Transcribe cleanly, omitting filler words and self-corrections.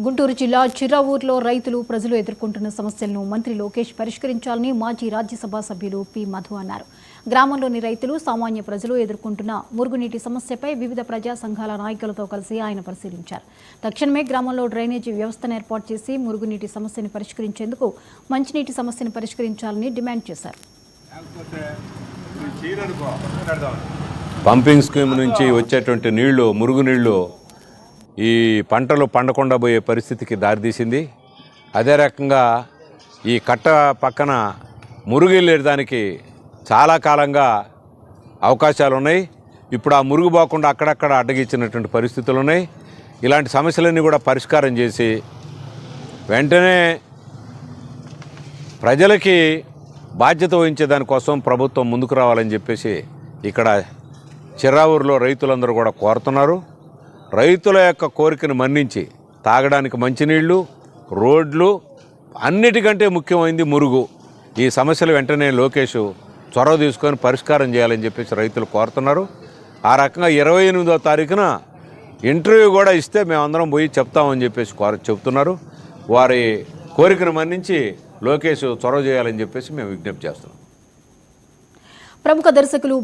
గుంటూరు జిల్లా చిర్రావూరులో రైతులు ప్రజలు ఎదుర్కొంటున్న సమస్యలను మంత్రి లోకేష్ పరిష్కరించాలని మాజీ రాజ్యసభ సభ్యులు పి మధు అన్నారు. గ్రామంలోని రైతులు, సామాన్య ప్రజలు ఎదుర్కొంటున్న మురుగునీటి సమస్యపై వివిధ ప్రజా సంఘాల నాయకులతో కలిసి ఆయన పరిశీలించారు. తక్షణమే గ్రామంలో డ్రైనేజీ వ్యవస్థను ఏర్పాటు చేసి మురుగునీటి సమస్యను పరిష్కరించేందుకు మంచినీటి సమస్యను పరిష్కరించాలని డిమాండ్ చేశారు. పంపింగ్ స్కీమ్ నుంచి వచ్చేటువంటి నీళ్లు, మురుగునీళ్లు ఈ పంటలు పండకుండా పోయే పరిస్థితికి దారితీసింది. అదే రకంగా ఈ కట్ట పక్కన మురుగులేదానికి చాలా కాలంగా అవకాశాలు ఉన్నాయి. ఇప్పుడు ఆ మురుగు పోకుండా అక్కడక్కడ అడ్డగించినటువంటి పరిస్థితులు ఉన్నాయి. ఇలాంటి సమస్యలన్నీ కూడా పరిష్కారం చేసి వెంటనే ప్రజలకి బాధ్యత వహించే దానికోసం ప్రభుత్వం ముందుకు రావాలని చెప్పేసి ఇక్కడ చిర్రావూరులో రైతులందరూ కూడా కోరుతున్నారు. రైతుల యొక్క కోరికను మన్నించి తాగడానికి మంచినీళ్ళు, రోడ్లు, అన్నిటికంటే ముఖ్యమైనది మురుగు. ఈ సమస్యలు వెంటనే లోకేష్ చొరవ తీసుకొని పరిష్కారం చేయాలని చెప్పేసి రైతులు కోరుతున్నారు. ఆ రకంగా 28వ తారీఖున ఇంటర్వ్యూ కూడా ఇస్తే మేమందరం పోయి చెప్తామని చెప్పేసి చెప్తున్నారు. వారి కోరికను మన్నించి లోకేష్ చొరవ చేయాలని చెప్పేసి మేము విజ్ఞప్తి చేస్తున్నాం. ప్రముఖ దర్శకులు